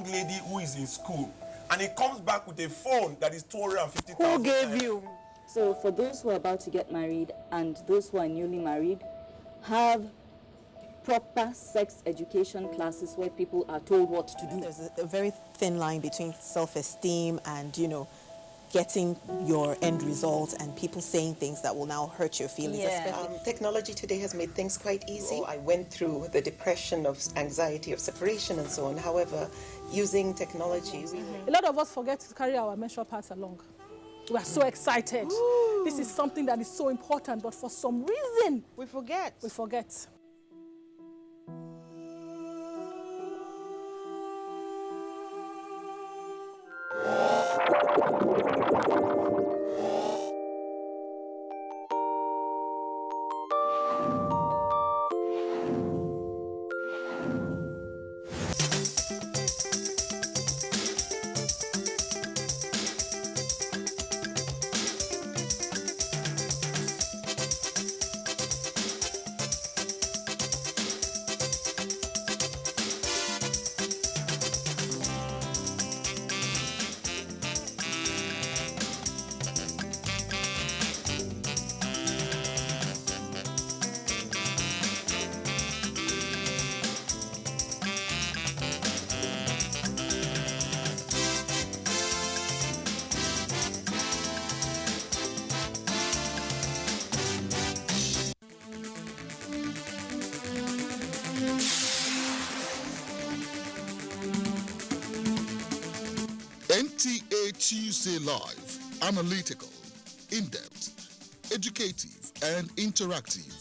young lady who is in school, and he comes back with a phone that is 250,000. Who gave you? So for those who are about to get married and those who are newly married, have proper sex education classes where people are told what to do. There's a very thin line between self-esteem and, getting your end result and people saying things that will now hurt your feelings. Yeah. Technology today has made things quite easy. I went through the depression of anxiety of separation and so on. However, using technology... A lot of us forget to carry our menstrual pads along. We are so excited. Ooh. This is something that is so important, but for some reason... We forget. We forget. NTA Tuesday Live, analytical, in-depth, educative and interactive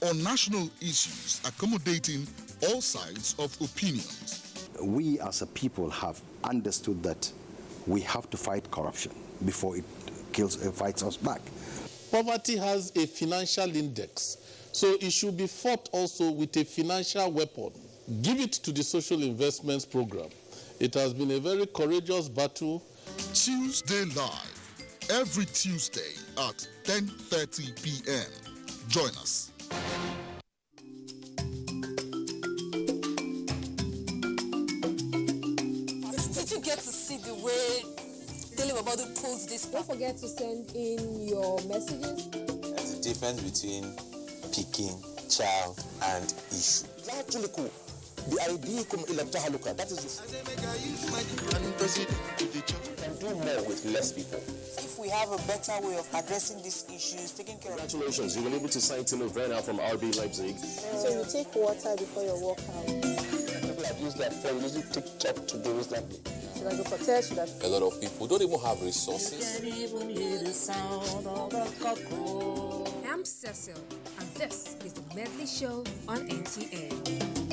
on national issues accommodating all sides of opinions. We as a people have understood that we have to fight corruption before it fights us back. Poverty has a financial index, so it should be fought also with a financial weapon. Give it to the social investments program. It has been a very courageous battle. Tuesday Live, every Tuesday at 10:30 p.m. Join us. Did you get to see the way Daily Babadu pulls this? Don't forget to send in your messages. There's a difference between picking, child, and issue. That's really cool. The idea that is can do more with less people. If we have a better way of addressing these issues, taking care Congratulations, you were able to sign Tilo Werner from RB Leipzig. So you take water before your workout. People have used their phone, using TikTok to do it like should I go for test? Should I... A lot of people don't even have resources. I'm Cecil, and this is the Medley Show on NTA.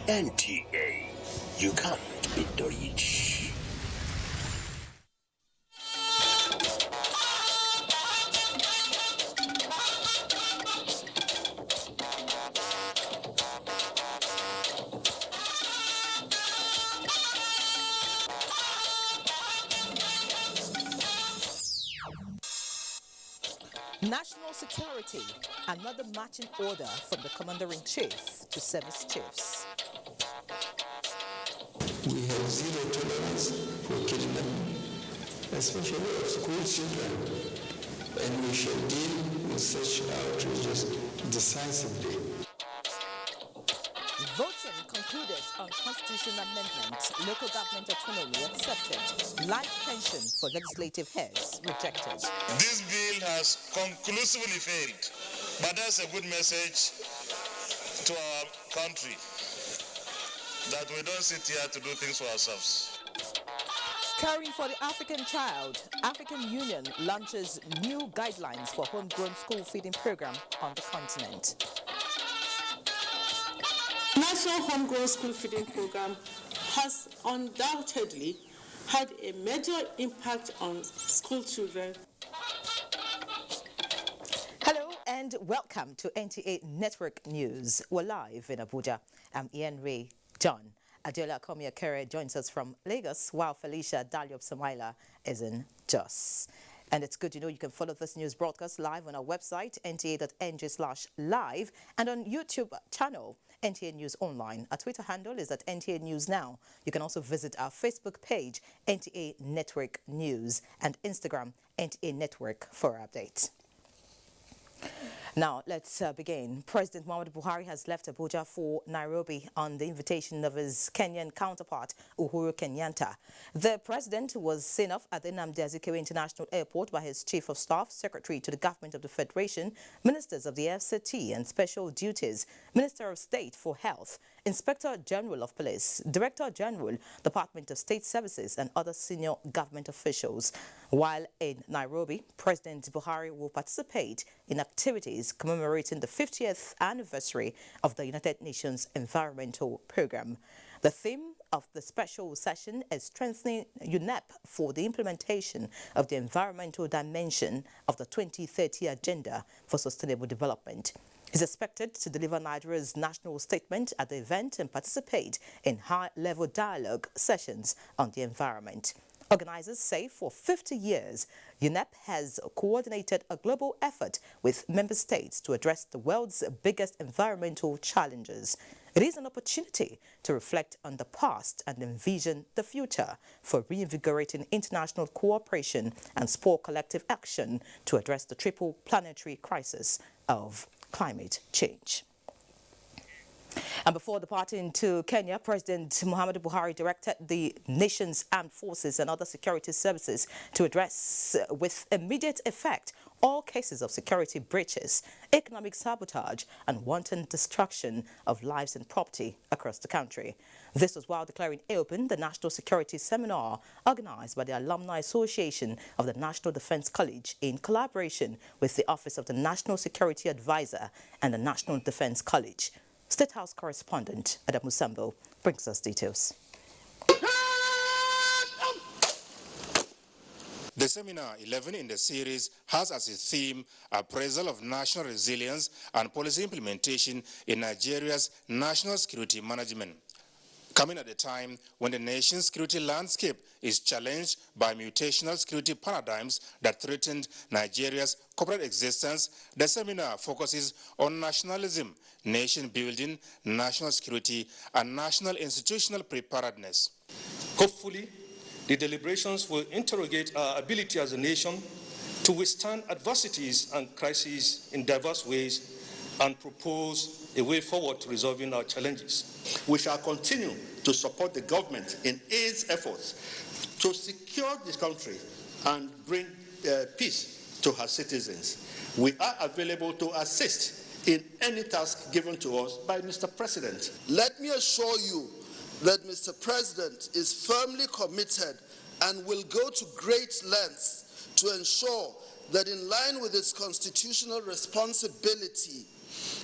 NTA, you can't beat the rich. National security, another marching order from the Commander-in-Chief to service chiefs. We have zero tolerance for kidnapping, especially of school children, and we shall deal with such outrages decisively. Voting concluded on constitutional amendment, local government autonomy accepted, life pension for legislative heads rejected. This bill has conclusively failed, but that's a good message to our country, that we don't sit here to do things for ourselves. Caring for the African child, African Union launches new guidelines for homegrown school feeding program on the continent. National Homegrown School Feeding Program has undoubtedly had a major impact on school children. Hello and welcome to NTA Network News. We're live in Abuja. I'm Ian Ray John. Adiola Komiakere joins us from Lagos, while Felicia Daliop Samaila is in Jos. And it's good to know you can follow this news broadcast live on our website, nta.ng/live, and on YouTube channel, NTA News Online. Our Twitter handle is at NTA News Now. You can also visit our Facebook page, NTA Network News, and Instagram, NTA Network, for updates. Now, let's begin. President Muhammadu Buhari has left Abuja for Nairobi on the invitation of his Kenyan counterpart, Uhuru Kenyatta. The president was seen off at the Nnamdi Azikiwe International Airport by his Chief of Staff, Secretary to the Government of the Federation, Ministers of the FCT and Special Duties, Minister of State for Health, Inspector General of Police, Director General, Department of State Services, and other senior government officials. While in Nairobi, President Buhari will participate in activities commemorating the 50th anniversary of the United Nations Environmental Programme. The theme of the special session is strengthening UNEP for the implementation of the environmental dimension of the 2030 Agenda for Sustainable Development. He's expected to deliver Nigeria's national statement at the event and participate in high-level dialogue sessions on the environment. Organizers say for 50 years, UNEP has coordinated a global effort with member states to address the world's biggest environmental challenges. It is an opportunity to reflect on the past and envision the future for reinvigorating international cooperation and spur collective action to address the triple planetary crisis of climate change. And before departing to Kenya, President Muhammadu Buhari directed the nation's armed forces and other security services to address with immediate effect all cases of security breaches, economic sabotage, and wanton destruction of lives and property across the country. This was while declaring open the National Security Seminar organized by the Alumni Association of the National Defense College in collaboration with the Office of the National Security Advisor and the National Defense College. State House correspondent Adam Musambo brings us details. The seminar 11 in the series has as its theme appraisal of national resilience and policy implementation in Nigeria's national security management. Coming at a time when the nation's security landscape is challenged by mutational security paradigms that threatened Nigeria's corporate existence, the seminar focuses on nationalism, nation building, national security, and national institutional preparedness. Hopefully, the deliberations will interrogate our ability as a nation to withstand adversities and crises in diverse ways and propose a way forward to resolving our challenges. We shall continue to support the government in its efforts to secure this country and bring peace to her citizens. We are available to assist in any task given to us by Mr. President. Let me assure you that Mr. President is firmly committed and will go to great lengths to ensure that in line with its constitutional responsibility,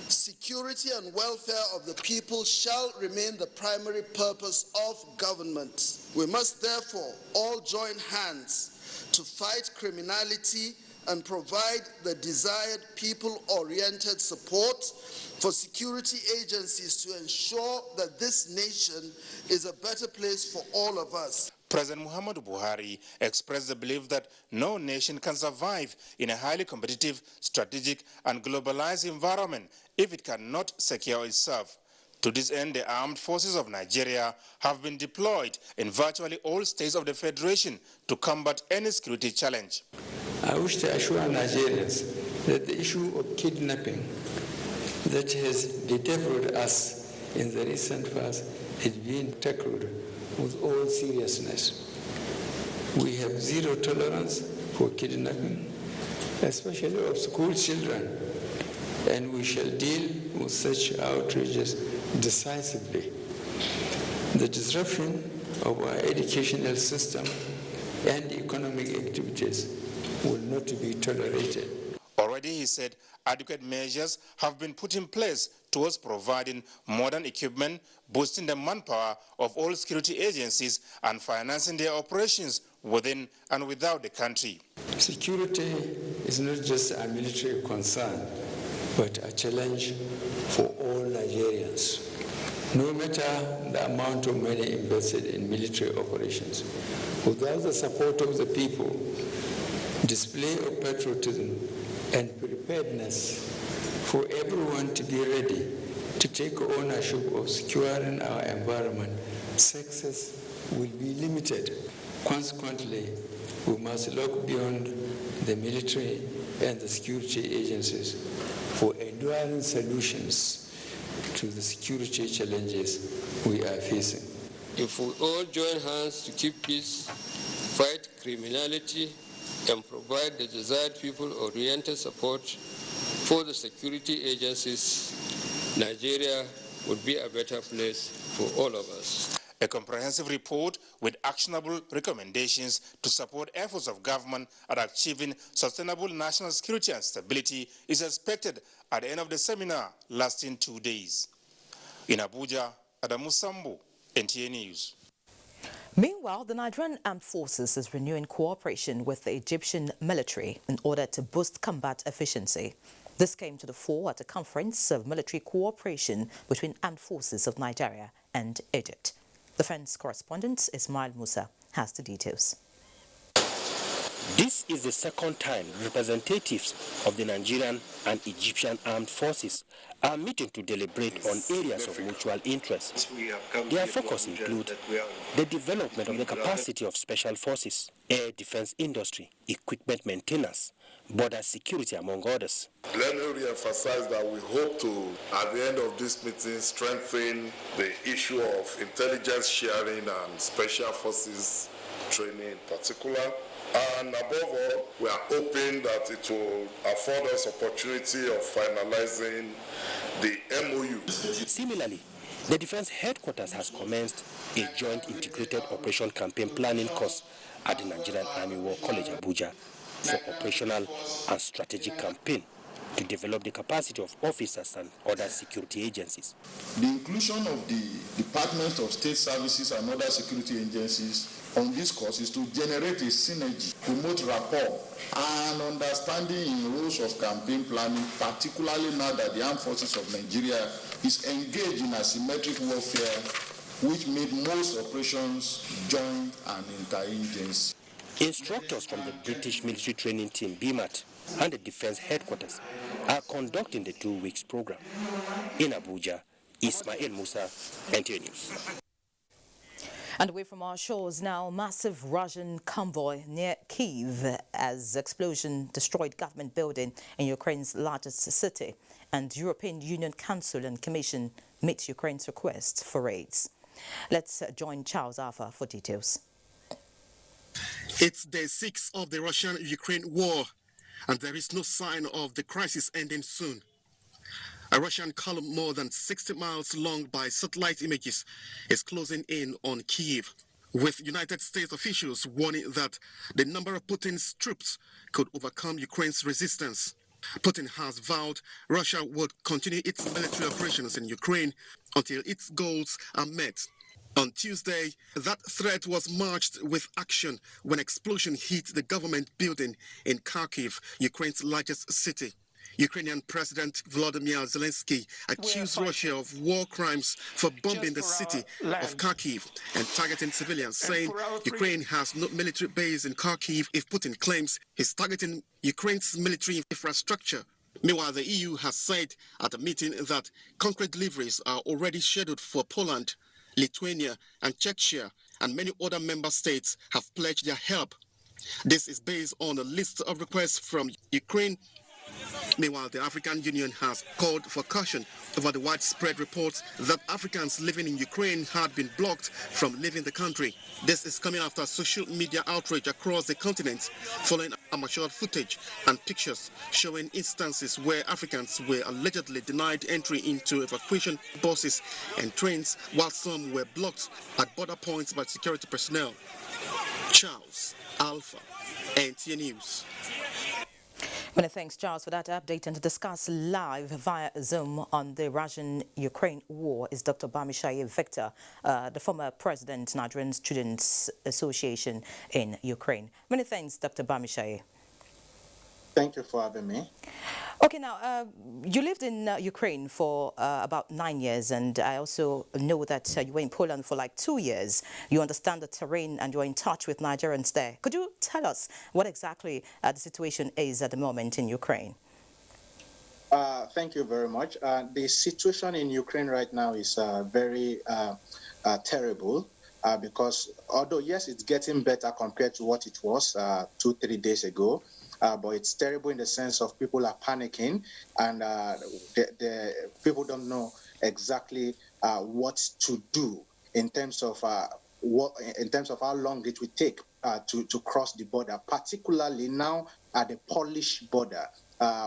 security and welfare of the people shall remain the primary purpose of government. We must therefore all join hands to fight criminality and provide the desired people-oriented support for security agencies to ensure that this nation is a better place for all of us. President Muhammadu Buhari expressed the belief that no nation can survive in a highly competitive, strategic, and globalized environment if it cannot secure itself. To this end, the armed forces of Nigeria have been deployed in virtually all states of the Federation to combat any security challenge. I wish to assure Nigerians that the issue of kidnapping that has deterred us in the recent past is being tackled with all seriousness. We have zero tolerance for kidnapping, especially of school children, and we shall deal with such outrages decisively. The disruption of our educational system and economic activities will not be tolerated. Already, he said, adequate measures have been put in place towards providing modern equipment, boosting the manpower of all security agencies, and financing their operations within and without the country. Security is not just a military concern, but a challenge for all Nigerians. No matter the amount of money invested in military operations, without the support of the people, display of patriotism and preparedness for everyone to be ready to take ownership of securing our environment, success will be limited. Consequently, we must look beyond the military and the security agencies for enduring solutions to the security challenges we are facing. If we all join hands to keep peace, fight criminality, and provide the desired people-oriented support for the security agencies, Nigeria would be a better place for all of us. A comprehensive report with actionable recommendations to support efforts of government at achieving sustainable national security and stability is expected at the end of the seminar lasting 2 days. In Abuja, Adamu Sambo, NTA News. Meanwhile, the Nigerian Armed Forces is renewing cooperation with the Egyptian military in order to boost combat efficiency. This came to the fore at a conference of military cooperation between armed forces of Nigeria and Egypt. Defense correspondent Ismail Musa has the details. This is the second time representatives of the Nigerian and Egyptian armed forces are meeting to deliberate on areas of mutual interest. Their focus includes the development of the capacity of special forces, air defense industry, equipment maintenance, border security, among others. Let me re-emphasize that we hope to, at the end of this meeting, strengthen the issue of intelligence sharing and special forces training in particular. And above all, we are hoping that it will afford us opportunity of finalizing the MOU. Similarly, the Defense Headquarters has commenced a joint integrated operation campaign planning course at the Nigerian Army War College, Abuja, for operational and strategic campaign to develop the capacity of officers and other security agencies. The inclusion of the Department of State Services and other security agencies on this course is to generate a synergy, promote rapport and understanding in roles of campaign planning, particularly now that the armed forces of Nigeria is engaged in asymmetric warfare, which made most operations joint and interagency. Instructors from the British military training team, BMAT, and the Defense Headquarters are conducting the 2 weeks program. In Abuja, Ismail Musa, NTA News. And away from our shores now, massive Russian convoy near Kyiv as explosion destroyed government building in Ukraine's largest city. And European Union Council and Commission meet Ukraine's request for raids. Let's join Charles Arthur for details. It's day 6 of the Russian-Ukraine war, and there is no sign of the crisis ending soon. A Russian column more than 60 miles long by satellite images is closing in on Kyiv, with United States officials warning that the number of Putin's troops could overcome Ukraine's resistance. Putin has vowed Russia would continue its military operations in Ukraine until its goals are met. On Tuesday, that threat was matched with action when explosion hit the government building in Kharkiv, Ukraine's largest city. Ukrainian President Volodymyr Zelensky accused Russia of war crimes for bombing the city of Kharkiv and targeting civilians, saying Ukraine has no military base in Kharkiv if Putin claims he's targeting Ukraine's military infrastructure. Meanwhile, the EU has said at a meeting that concrete deliveries are already scheduled for Poland, Lithuania and Czechia, and many other member states have pledged their help. This is based on a list of requests from Ukraine, Meanwhile, the African Union has called for caution over the widespread reports that Africans living in Ukraine had been blocked from leaving the country. This is coming after social media outrage across the continent following amateur footage and pictures showing instances where Africans were allegedly denied entry into evacuation buses and trains, while some were blocked at border points by security personnel. Charles Alpha, NTA News. Many thanks, Charles, for that update. And to discuss live via Zoom on the Russian-Ukraine war is Dr. Bamishaye Victor, the former president, Nigerian Students Association in Ukraine. Many thanks, Dr. Bamishaye. Thank you for having me. Okay, now, you lived in Ukraine for about 9 years, and I also know that you were in Poland for like 2 years. You understand the terrain and you're in touch with Nigerians there. Could you tell us what exactly the situation is at the moment in Ukraine? Thank you very much. The situation in Ukraine right now is very terrible. Because although, yes, it's getting better compared to what it was 2-3 days ago, but it's terrible in the sense of people are panicking and the people don't know exactly what to do in terms of how long it will take to cross the border, particularly now at the Polish border.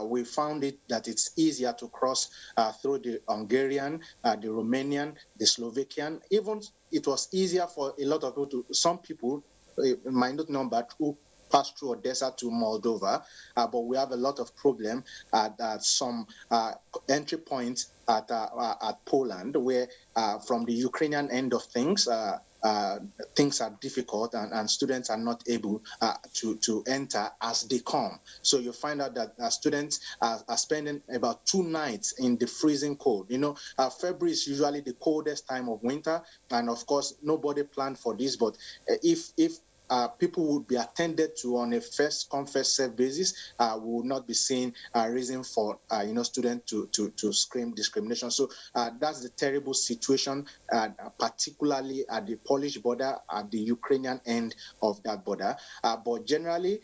We found it that it's easier to cross through the Hungarian, the Romanian, the Slovakian. Even it was easier for a lot of people some people, a minute number, who pass through Odessa to Moldova, but we have a lot of problem at some entry points at Poland, where from the Ukrainian end of things, things are difficult and students are not able to enter as they come. So you find out that students are spending about 2 nights in the freezing cold. You know, February is usually the coldest time of winter, and of course nobody planned for this. But if people would be attended to on a first-come, first-served basis, we would not be seeing a reason for students to scream discrimination. So that's the terrible situation, particularly at the Polish border, at the Ukrainian end of that border. But generally,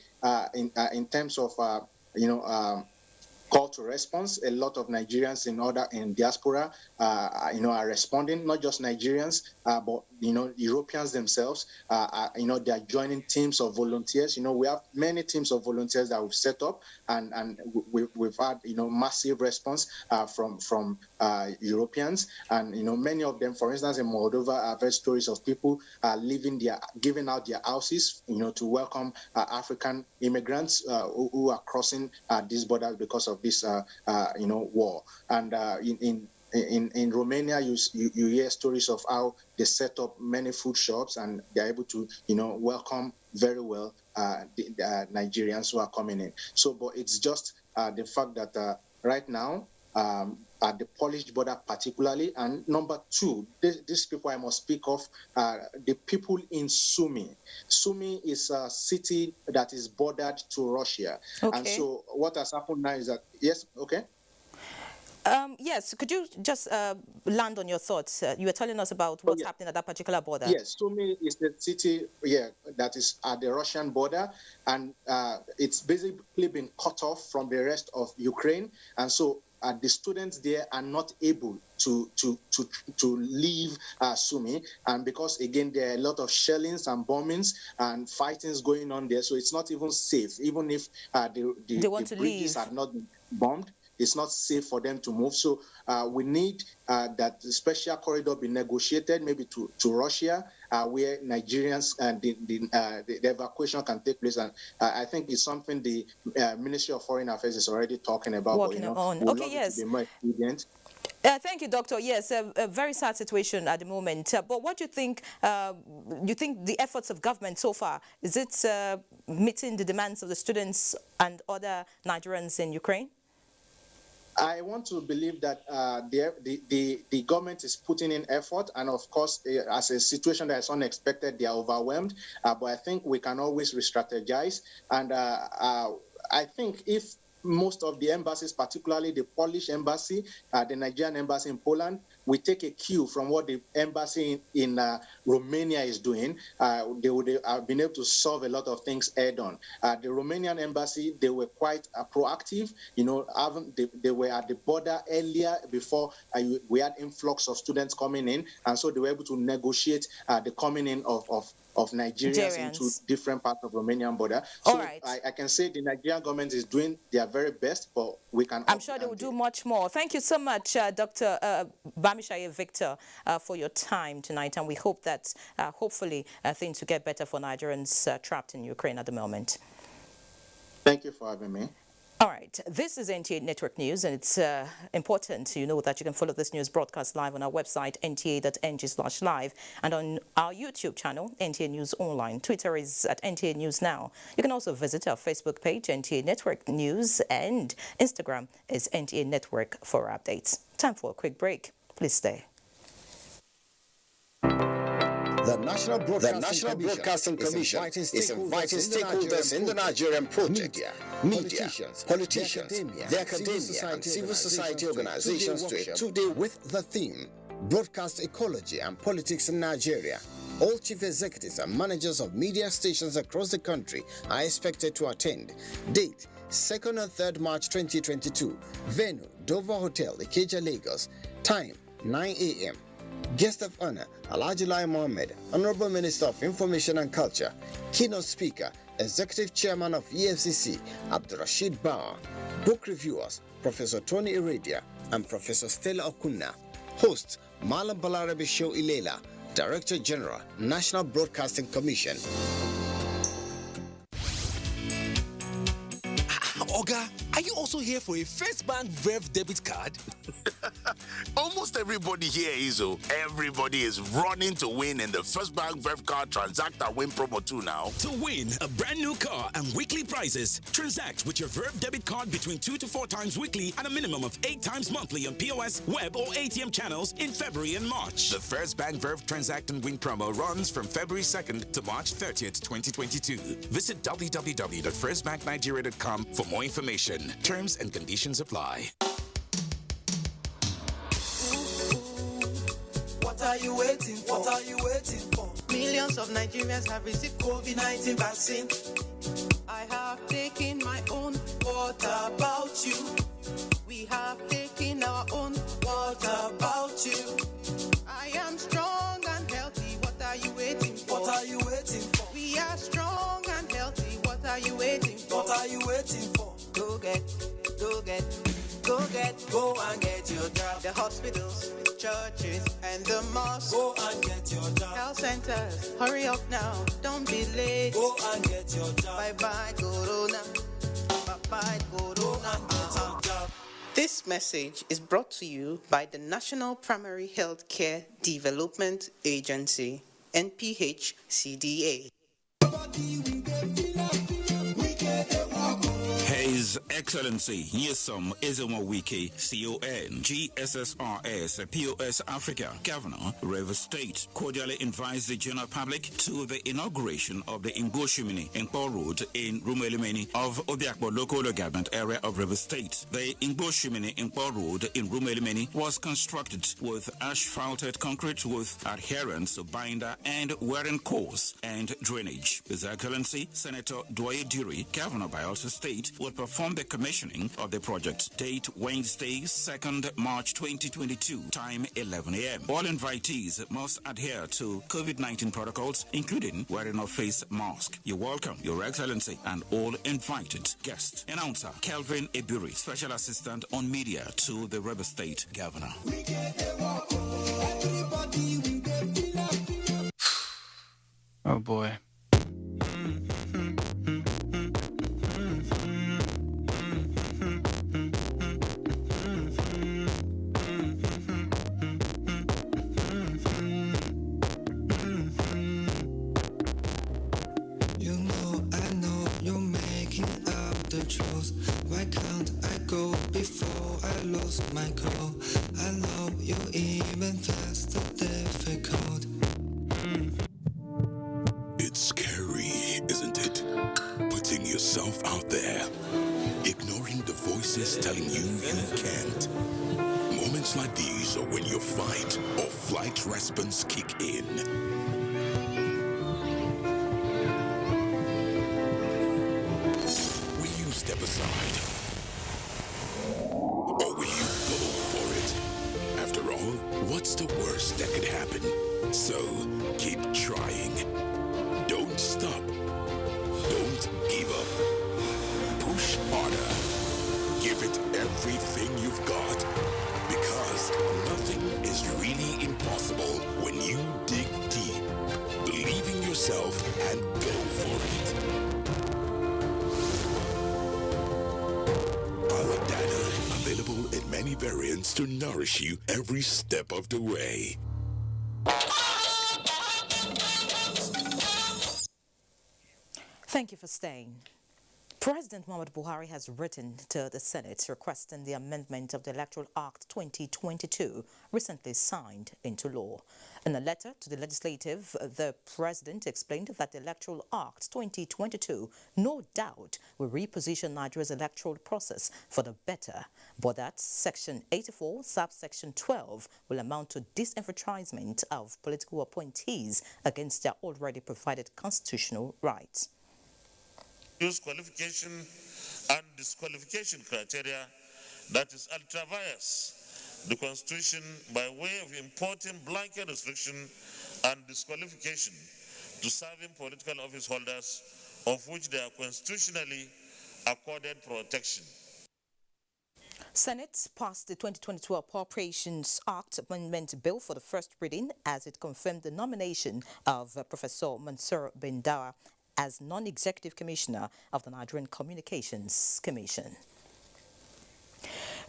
in terms of call to response, a lot of Nigerians in diaspora, are responding. Not just Nigerians, but Europeans themselves. They are joining teams of volunteers. We have many teams of volunteers that we've set up, and we've had massive response from Europeans, and many of them, for instance, in Moldova, I've heard stories of people giving out their houses, to welcome African immigrants who are crossing these borders because of this, war. And in Romania, you hear stories of how they set up many food shops and they're able to, welcome very well the Nigerians who are coming in. So, but it's just the fact that right now, at the Polish border particularly, and number two, these people I must speak of, the people in Sumy. Sumy is a city that is bordered to Russia. Okay. And so what has happened now is that, yes, okay? Yes, could you just land on your thoughts? You were telling us about what's happening at that particular border. Yes, Sumy is the city, that is at the Russian border, and it's basically been cut off from the rest of Ukraine, and so the students there are not able to leave Sumy, and because again there are a lot of shellings and bombings and fightings going on there, so it's not even safe. Even if the bridges are not bombed, it's not safe for them to move. So we need that the special corridor be negotiated, maybe to Russia, where Nigerians and the evacuation can take place. And I think it's something the Ministry of Foreign Affairs is already talking about. Working on. Okay, yes. To be more expedient. Thank you, Doctor. Yes, a very sad situation at the moment. But what do you think? You think the efforts of government so far, is it meeting the demands of the students and other Nigerians in Ukraine? I want to believe that the government is putting in effort, and of course, as a situation that is unexpected, they are overwhelmed. But I think we can always re-strategize, and I think if most of the embassies, particularly the Polish embassy, the Nigerian embassy in Poland, we take a cue from what the embassy in Romania is doing. They would have been able to solve a lot of things head-on. The Romanian embassy, they were quite proactive. They were at the border earlier before we had influx of students coming in, and so they were able to negotiate the coming in of Nigerians into different parts of Romanian border. So I can say the Nigerian government is doing their very best, but we can. I'm sure they will do much more. Thank you so much, Dr. Bamishaye Victor, for your time tonight, and we hope that hopefully things will get better for Nigerians trapped in Ukraine at the moment. Thank you for having me. All right, this is NTA Network News, and it's important to know that you can follow this news broadcast live on our website, nta.ng/live, and on our YouTube channel, NTA News Online. Twitter is at NTA News Now. You can also visit our Facebook page, NTA Network News, and Instagram is NTA Network for updates. Time for a quick break. Please stay. The National Broadcasting Commission is inviting stakeholders in the Nigerian project, media, politicians, the academia, and civil society organizations to a two-day with the theme, Broadcast Ecology and Politics in Nigeria. All chief executives and managers of media stations across the country are expected to attend. Date, 2nd and 3rd March 2022. Venue, Dover Hotel, Ikeja, Lagos. Time, 9 a.m. Guest of honor, Alhaji Lai Mohammed, Honorable Minister of Information and Culture. Keynote speaker, Executive Chairman of EFCC, Abdurrashid Bauer. Book reviewers, Professor Tony Iradia and Professor Stella Okunna. Host, Malam Balarabe Show Ilela, Director General, National Broadcasting Commission. Oga, are you also here for a First Bank Verve debit card? Almost everybody here is. Everybody is running to win in the First Bank Verve card Transact and Win promo 2 now. To win a brand new car and weekly prizes, transact with your Verve debit card between 2 to 4 times weekly and a minimum of 8 times monthly on POS, web, or ATM channels in February and March. The First Bank Verve Transact and Win promo runs from February 2nd to March 30th, 2022. Visit www.firstbanknigeria.com for more information. Terms and conditions apply. What are you waiting for? What are you waiting for? Millions of Nigerians have received COVID-19 vaccine. I have taken my own. What about you? We have taken our own. What about you? I am strong and healthy. What are you waiting for? What are you waiting for? We are strong and healthy. What are you waiting for? What are you waiting for? Go get, go get, go get, go and get your job. The hospitals, churches, and the mosques. Go and get your job. Health centers, hurry up now, don't be late. Go and get your job. Bye-bye, Corona. Bye-bye, Corona. Get your job. This message is brought to you by the National Primary Healthcare Development Agency, NPHCDA. His Excellency Nyesom Ezemowike, CON, GSSRS, POS Africa, Governor, Rivers State, cordially invites the general public to the inauguration of the Ngboshimini Nkpo Road in Rumelimeni of Obiakbo local government area of Rivers State. The Ngboshimini Nkpo Road in Rumelimeni was constructed with asphalted concrete with adherence to binder and wearing course and drainage. His Excellency Senator Dwayne Diri, Governor of Bayelsa State, will perform the commissioning of the project. Date Wednesday, 2nd March 2022, time 11 a.m. All invitees must adhere to COVID-19 protocols, including wearing a face mask. You're welcome, Your Excellency, and all invited guests. Announcer Kelvin Eburi, Special Assistant on Media to the Rivers State Governor. Oh boy. Why can't I go before I lose my call? I love you even faster, difficult. It's scary, isn't it? Putting yourself out there, ignoring the voices telling you can't. Moments like these are when your fight or flight response kick in. Will you step aside? Or will you go for it? After all, what's the worst that could happen? So, keep trying. Don't stop. Don't give up. Push harder. Give it everything you've got. Because nothing is really impossible when you dig deep. Believe in yourself and go for it. Aladana, available in many variants to nourish you every step of the way. Thank you for staying. President Muhammadu Buhari has written to the Senate requesting the amendment of the Electoral Act 2022, recently signed into law. In a letter to the legislative, the president explained that the Electoral Act 2022, no doubt, will reposition Nigeria's electoral process for the better, but that Section 84, subsection 12, will amount to disenfranchisement of political appointees against their already provided constitutional rights. Use qualification and disqualification criteria that is ultra-vires the Constitution by way of importing blanket restriction and disqualification to serving political office holders of which they are constitutionally accorded protection. Senate passed the 2022 Appropriations Act Amendment Bill for the first reading as it confirmed the nomination of Professor Mansour Bin Dawa as non-executive commissioner of the Nigerian Communications Commission.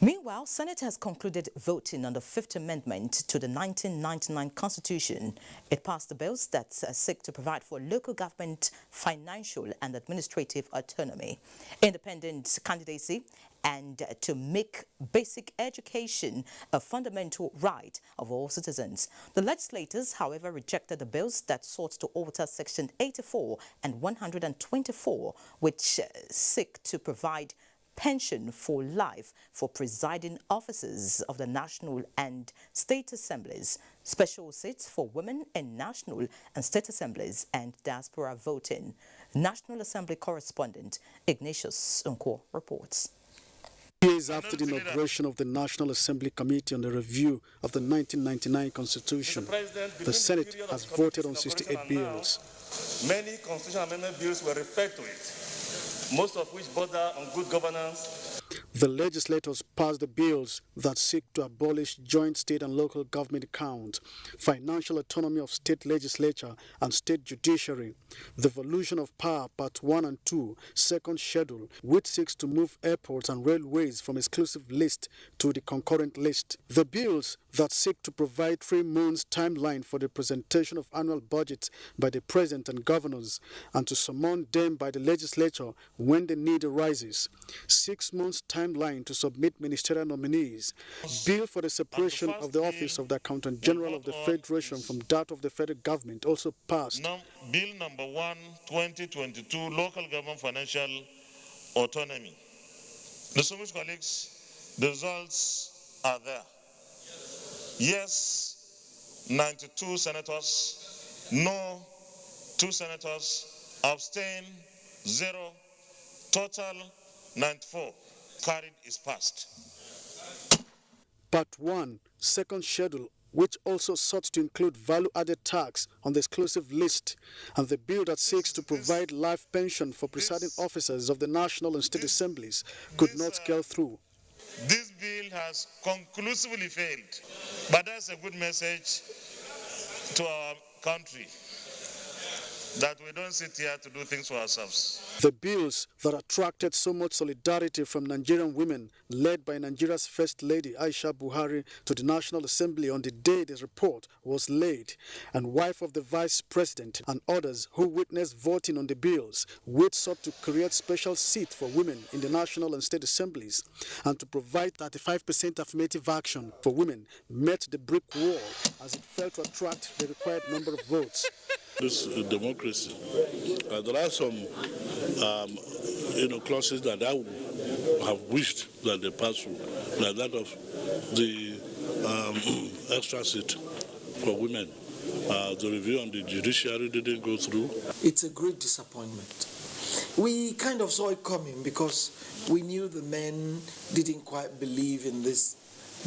Meanwhile, Senate has concluded voting on the Fifth Amendment to the 1999 Constitution. It passed the bills that seek to provide for local government financial and administrative autonomy, independent candidacy, and to make basic education a fundamental right of all citizens. The legislators, however, rejected the bills that sought to alter Section 84 and 124, which seek to provide pension for life for presiding officers of the National and State Assemblies, special seats for women in National and State Assemblies, and diaspora voting. National Assembly correspondent Ignatius Unko reports. Years after the inauguration of the National Assembly Committee on the review of the 1999 Constitution, the Senate has voted on 68 bills. Many constitutional amendment bills were referred to it, most of which border on good governance. The legislators passed the bills that seek to abolish joint state and local government account, financial autonomy of state legislature and state judiciary, the Devolution of Power Part 1 and 2, second schedule, which seeks to move airports and railways from exclusive list to the concurrent list, the bills that seek to provide 3 months timeline for the presentation of annual budgets by the president and governors and to summon them by the legislature when the need arises, 6 months timeline to submit ministerial nominees, bill for the separation of the office of the Accountant General of the Federation from that of the federal government also passed. Bill number 1, 2022, Local Government Financial Autonomy. Distinguished colleagues, the results are there. Yes, 92 senators, no, 2 senators, abstain, 0, total 94. Carried is passed. Part 1, second schedule, which also sought to include value-added tax on the exclusive list, and the bill that seeks to provide life pension for presiding officers of the National and State Assemblies could not scale through. This bill has conclusively failed, but that's a good message to our country, that we don't sit here to do things for ourselves. The bills that attracted so much solidarity from Nigerian women, led by Nigeria's First Lady Aisha Buhari, to the National Assembly on the day the report was laid, and wife of the Vice President and others who witnessed voting on the bills, which sought to create special seats for women in the National and State Assemblies and to provide 35% affirmative action for women, met the brick wall as it failed to attract the required number of votes. This democracy, there are some, clauses that have wished that they pass through, like that of the extra seat for women. The review on the judiciary didn't go through. It's a great disappointment. We kind of saw it coming because we knew the men didn't quite believe in these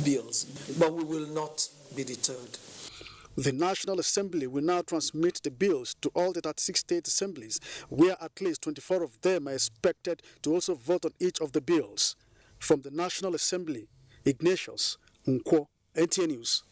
bills, but we will not be deterred. The National Assembly will now transmit the bills to all the 36 state assemblies, where at least 24 of them are expected to also vote on each of the bills. From the National Assembly, Ignatius Nkwo, NTN News.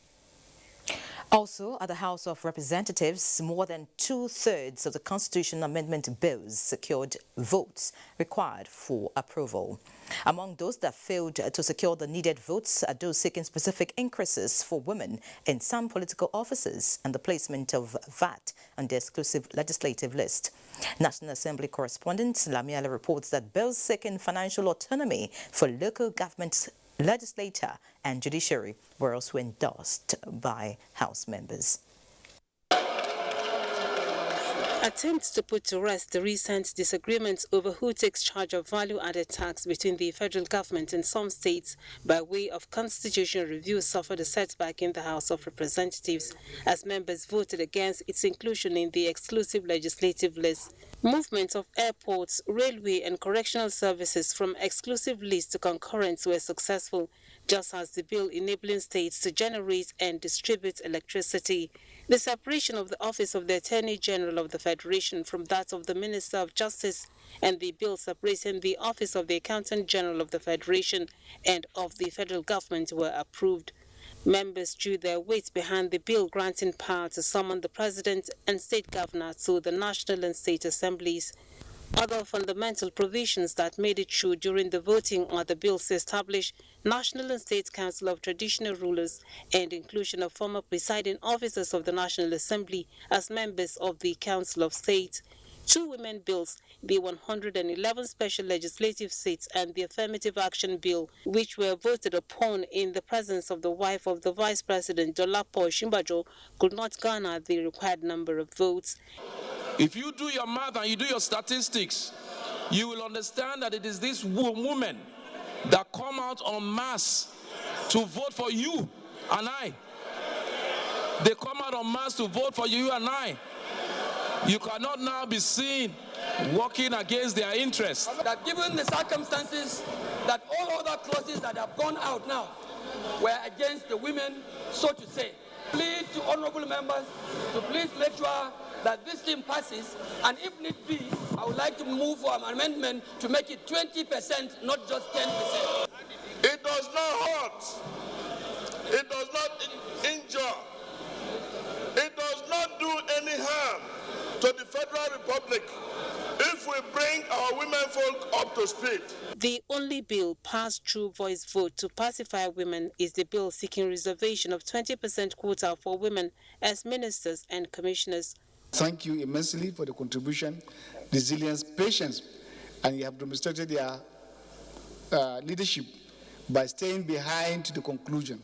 Also, at the House of Representatives, more than 2/3 of the constitutional amendment bills secured votes required for approval. Among those that failed to secure the needed votes are those seeking specific increases for women in some political offices and the placement of VAT on the exclusive legislative list. National Assembly correspondent Lamiala reports that bills seeking financial autonomy for local governments, legislature and judiciary were also endorsed by House members. Attempts to put to rest the recent disagreements over who takes charge of value-added tax between the federal government and some states by way of constitutional review suffered a setback in the House of Representatives as members voted against its inclusion in the exclusive legislative list. Movements of airports, railway and correctional services from exclusive list to concurrent were successful, just as the bill enabling states to generate and distribute electricity. The separation of the office of the Attorney General of the Federation from that of the Minister of Justice and the bill separating the office of the Accountant General of the Federation and of the federal government were approved. Members drew their weight behind the bill granting power to summon the President and State Governor to the National and State Assemblies. Other fundamental provisions that made it through during the voting are the bills to establish National and State Council of Traditional Rulers and inclusion of former presiding officers of the National Assembly as members of the Council of State. 2 women bills, the 111 special legislative seats and the affirmative action bill, which were voted upon in the presence of the wife of the Vice President, Dolapo Shimbajo, could not garner the required number of votes. If you do your math and you do your statistics, you will understand that it is these women that come out en masse to vote for you and I. They come out en masse to vote for you and I. You cannot now be seen working against their interests. That given the circumstances that all other clauses that have gone out now were against the women, so to say, plead to honorable members to please make sure that this thing passes, and if need be, I would like to move for an amendment to make it 20%, not just 10%. It does not hurt. It does not injure. It does not do any harm to the Federal Republic if we bring our women folk up to speed. The only bill passed through voice vote to pacify women is the bill seeking reservation of 20% quota for women as ministers and commissioners. Thank you immensely for the contribution, resilience, patience, and you have demonstrated your leadership by staying behind the conclusion.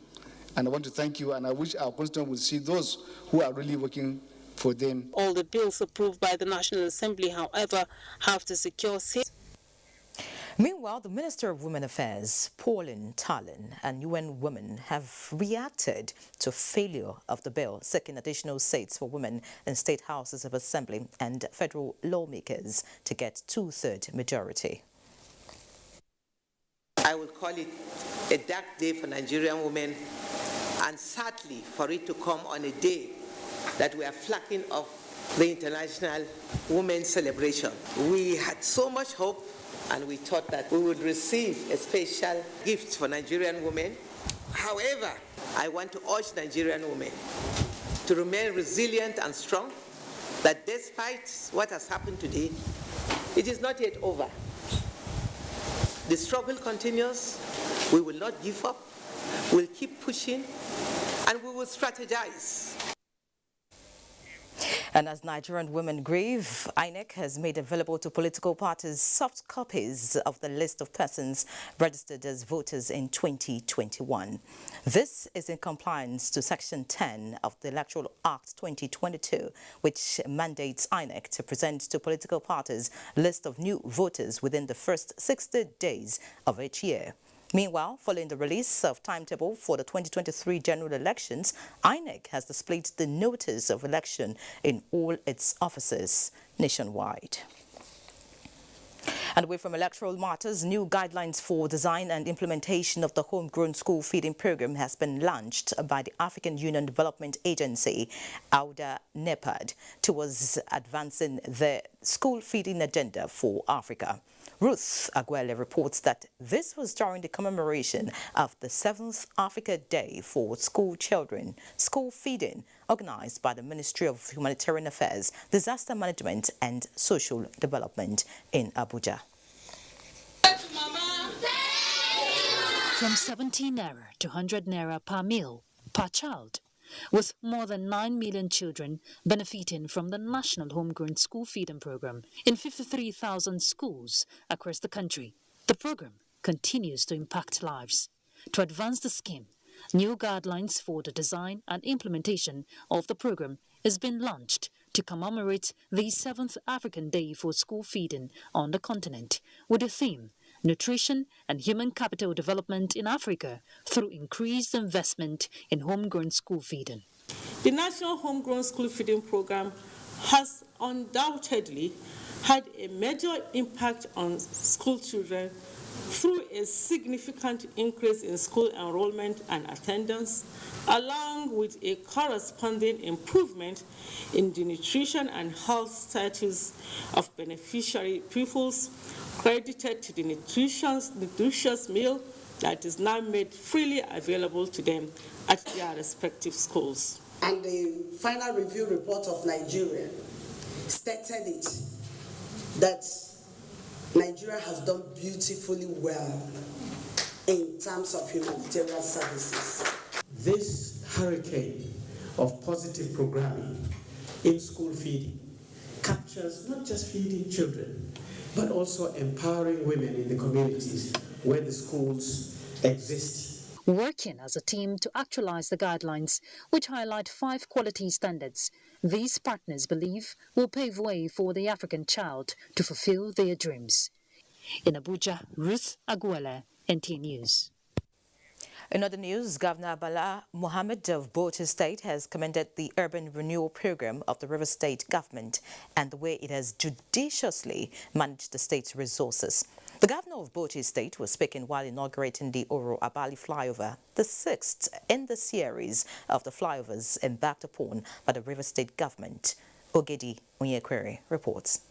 And I want to thank you, and I wish our constituents will see those who are really working for them. All the bills approved by the National Assembly, however, have to secure seats. Meanwhile, the Minister of Women Affairs, Pauline Talon, and UN Women have reacted to failure of the bill seeking additional seats for women in state houses of assembly and federal lawmakers to get 2/3 majority. I will call it a dark day for Nigerian women, and sadly for it to come on a day that we are flagging off the International Women's Celebration. We had so much hope, and we thought that we would receive a special gift for Nigerian women. However, I want to urge Nigerian women to remain resilient and strong, that despite what has happened today, it is not yet over. The struggle continues. We will not give up. We'll keep pushing, and we will strategize. And as Nigerian women grieve, INEC has made available to political parties soft copies of the list of persons registered as voters in 2021. This is in compliance to Section 10 of the Electoral Act 2022, which mandates INEC to present to political parties a list of new voters within the first 60 days of each year. Meanwhile, following the release of timetable for the 2023 general elections, INEC has displayed the notice of election in all its offices nationwide. And away from electoral matters, new guidelines for design and implementation of the homegrown school feeding program has been launched by the African Union Development Agency, AUDA NEPAD, towards advancing the school feeding agenda for Africa. Ruth Aguele reports that this was during the commemoration of the 7th Africa Day for School Children, School Feeding, organized by the Ministry of Humanitarian Affairs, Disaster Management and Social Development in Abuja. From 70 naira to 100 naira per meal, per child, with more than 9 million children benefiting from the National Homegrown School Feeding Program in 53,000 schools across the country. The program continues to impact lives. To advance the scheme, new guidelines for the design and implementation of the program is being launched to commemorate the 7th African Day for School Feeding on the continent, with the theme Nutrition and Human Capital Development in Africa through increased investment in homegrown school feeding. The National Homegrown School Feeding Program has undoubtedly had a major impact on school children through a significant increase in school enrollment and attendance, along with a corresponding improvement in the nutrition and health status of beneficiary pupils, credited to the nutritious meal that is now made freely available to them at their respective schools. And the final review report of Nigeria stated it, that Nigeria has done beautifully well in terms of humanitarian services. This hurricane of positive programming in school feeding captures not just feeding children, but also empowering women in the communities where the schools exist. Working as a team to actualize the guidelines, which highlight 5 quality standards, these partners believe will pave way for the African child to fulfill their dreams. In Abuja, Ruth Aguele, NT News. In other news, Governor Bala Mohammed of Bauchi State has commended the urban renewal program of the River State government and the way it has judiciously managed the state's resources. The governor of Bauchi State was speaking while inaugurating the Oro Abali flyover, the 6th in the series of the flyovers embarked upon by the River State government. Ogedi Onyekwere reports.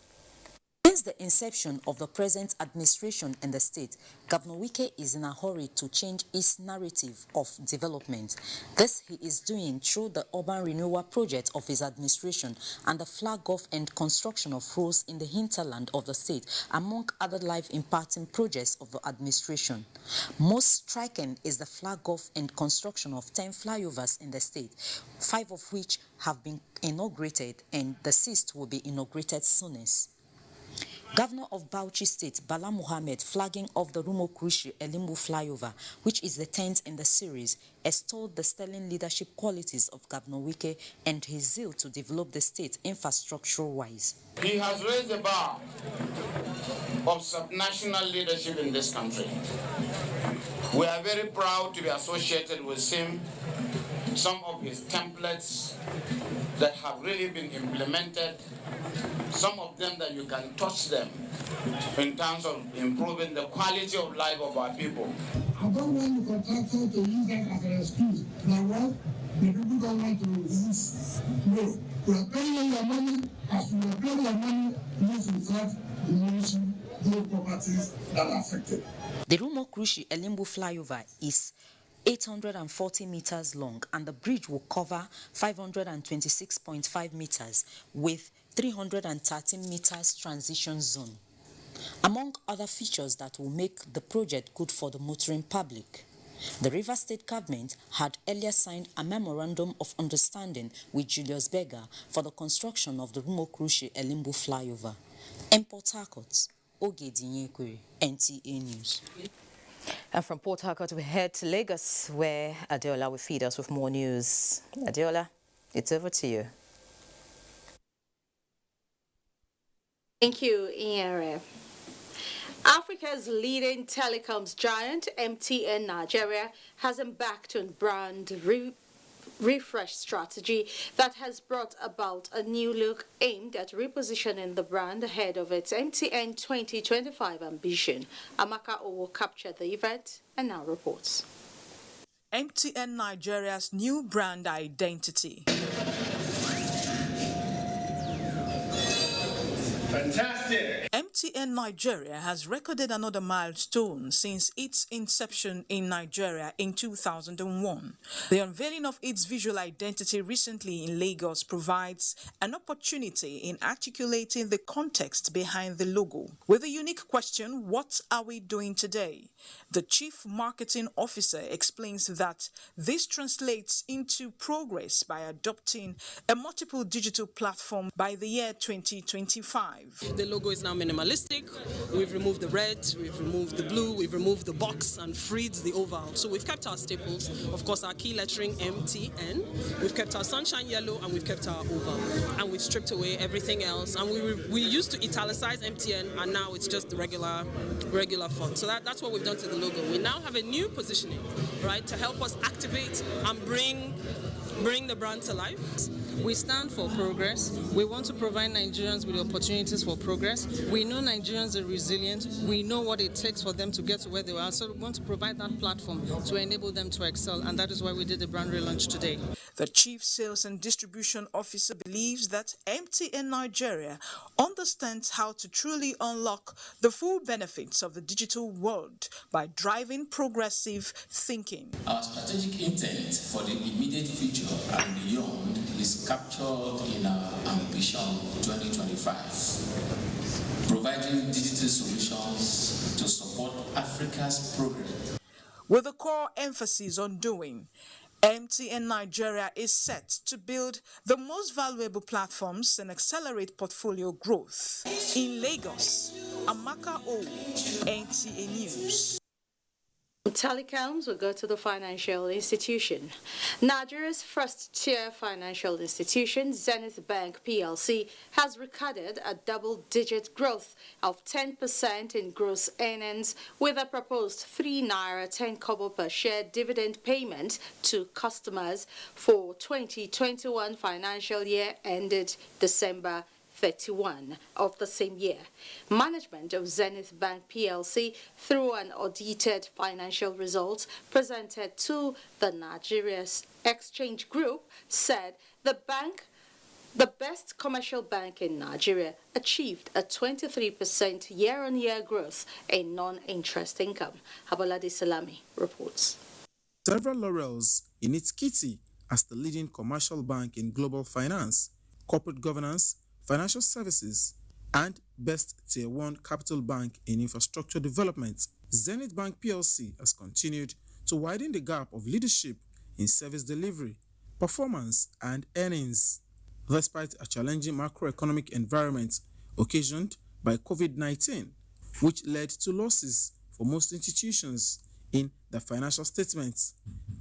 Since the inception of the present administration in the state, Governor Wike is in a hurry to change his narrative of development. This he is doing through the urban renewal project of his administration and the flag-off and construction of roads in the hinterland of the state, among other life-impacting projects of the administration. Most striking is the flag-off and construction of 10 flyovers in the state, 5 of which have been inaugurated and the 6th will be inaugurated soonest. Governor of Bauchi State, Bala Mohammed, flagging off the Rumo Krushi Elimbu flyover, which is the 10th in the series, extolled the sterling leadership qualities of Governor Wike and his zeal to develop the state infrastructure-wise. He has raised the bar of subnational leadership in this country. We are very proud to be associated with him. Some of his templates that have really been implemented, some of them that you can touch them in terms of improving the quality of life of our people. I don't want the contractor to use that as an excuse. Now what? The people don't want to use. No, we are paying your money. As we are paying your money, use without diminishing the properties that are affected. The Rumo Krushi Elimbu flyover is 840 meters long and the bridge will cover 526.5 meters with 313 meters transition zone. Among other features that will make the project good for the motoring public. The Rivers State government had earlier signed a memorandum of understanding with Julius Berger for the construction of the Rumokrushi-Elimbo flyover. In Port Harcourt, Oge Dinyekwe, NTA News. And from Port Harcourt, we head to Lagos, where Adeola will feed us with more news. Adeola, it's over to you. Thank you, Iere. Africa's leading telecoms giant, MTN Nigeria, has embarked on brand refresh strategy that has brought about a new look aimed at repositioning the brand ahead of its MTN 2025 ambition. Amaka Owo captured the event and now reports. MTN Nigeria's new brand identity. Fantastic! MTN Nigeria has recorded another milestone since its inception in Nigeria in 2001. The unveiling of its visual identity recently in Lagos provides an opportunity in articulating the context behind the logo. With the unique question, what are we doing today? The Chief Marketing Officer explains that this translates into progress by adopting a multiple digital platform by the year 2025. The logo is now minimalistic. We've removed the red, we've removed the blue, we've removed the box and freed the oval. So we've kept our staples, of course our key lettering MTN, we've kept our sunshine yellow and we've kept our oval. And we've stripped away everything else. And we used to italicize MTN and now it's just the regular font. So that's what we've done to the logo. We now have a new positioning, right, to help us activate and bring the brand to life. We stand for progress. We want to provide Nigerians with the opportunities for progress. We know Nigerians are resilient. We know what it takes for them to get to where they are. So we want to provide that platform to enable them to excel. And that is why we did the brand relaunch today. The Chief Sales and Distribution Officer believes that MTN Nigeria understands how to truly unlock the full benefits of the digital world by driving progressive thinking. Our strategic intent for the immediate future and beyond is captured in our ambition 2025, providing digital solutions to support Africa's progress. With a core emphasis on doing, MTN Nigeria is set to build the most valuable platforms and accelerate portfolio growth. In Lagos, Amaka O, NTA News. Telecoms will go to the financial institution. Nigeria's first-tier financial institution, Zenith Bank PLC, has recorded a double-digit growth of 10% in gross earnings with a proposed 3 naira 10 kobo per share dividend payment to customers for 2021 financial year ended December 31 of the same year. Management of Zenith Bank PLC, through an audited financial results presented to the Nigeria's Exchange Group, said the bank, the best commercial bank in Nigeria, achieved a 23% year-on-year growth in non-interest income. Habolade Salami reports. Several laurels in its kitty as the leading commercial bank in global finance, corporate governance, financial services, and best Tier 1 capital bank in infrastructure development, Zenith Bank PLC has continued to widen the gap of leadership in service delivery, performance, and earnings. Despite a challenging macroeconomic environment occasioned by COVID-19, which led to losses for most institutions in the financial statements,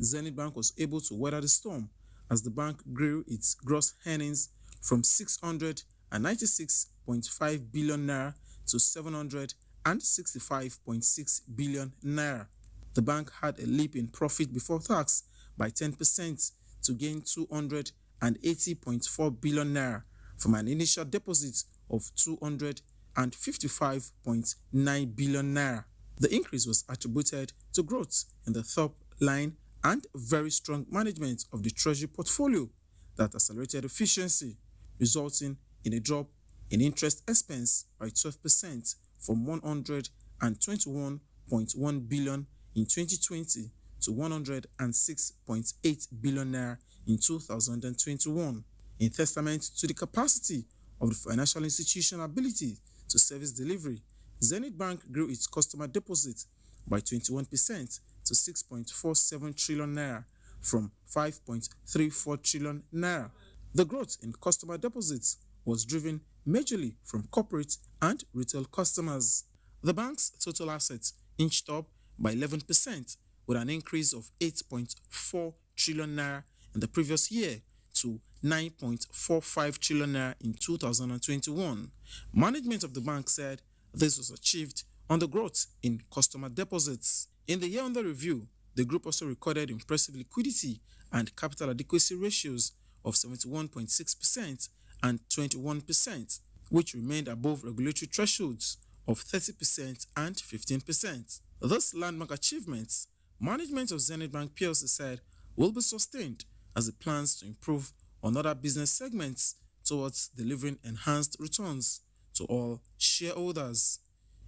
Zenith Bank was able to weather the storm as the bank grew its gross earnings from 696.5 billion naira to 765.6 billion naira. The bank had a leap in profit before tax by 10% to gain 280.4 billion naira from an initial deposit of 255.9 billion naira. The increase was attributed to growth in the top line and very strong management of the treasury portfolio that accelerated efficiency, resulting in a drop in interest expense by 12% from 121.1 billion in 2020 to 106.8 billion naira in 2021. In testament to the capacity of the financial institution ability to service delivery, Zenith Bank grew its customer deposit by 21% to 6.47 trillion naira from 5.34 trillion naira. The growth in customer deposits was driven majorly from corporate and retail customers. The bank's total assets inched up by 11% with an increase of 8.4 trillion naira in the previous year to 9.45 trillion naira in 2021. Management of the bank said this was achieved on the growth in customer deposits. In the year under review, the group also recorded impressive liquidity and capital adequacy ratios of 71.6% and 21%, which remained above regulatory thresholds of 30% and 15%. These landmark achievements, management of Zenith Bank PLC said, will be sustained as it plans to improve on other business segments towards delivering enhanced returns to all shareholders.